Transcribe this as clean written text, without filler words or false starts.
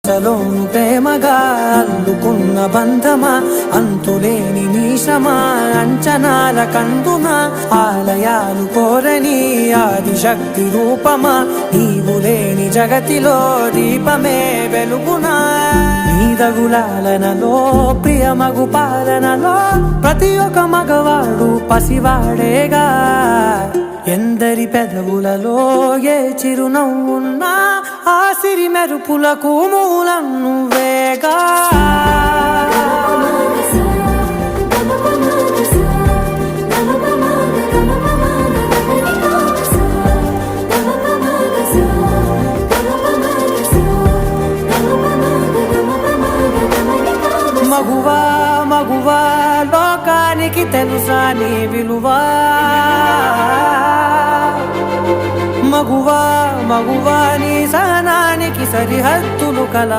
అంచలోను ప్రేమగా అల్లుకున్న బంధమా, అంతులేని నీశమా అంచనాల కందున, ఆలయాలు కోరని ఆదిశక్తి రూపమా, నీవు లేని జగతిలో దీపమే వెలుగునా. నీదగులాలనలో ప్రియమగు పాలనలో ప్రతి ఒక్క మగవాడు పసివాడేగా, ఎందరి పెదవులలో ఏ చిరునవ్వున్నా ఆ సిరి మెరుపులకు మూలం నువ్వేగా. మగువా మగువా లోకానికి తెలుసా నీ విలువా, మగువా మగువా నీ సహనానికి సరిహద్దులు కల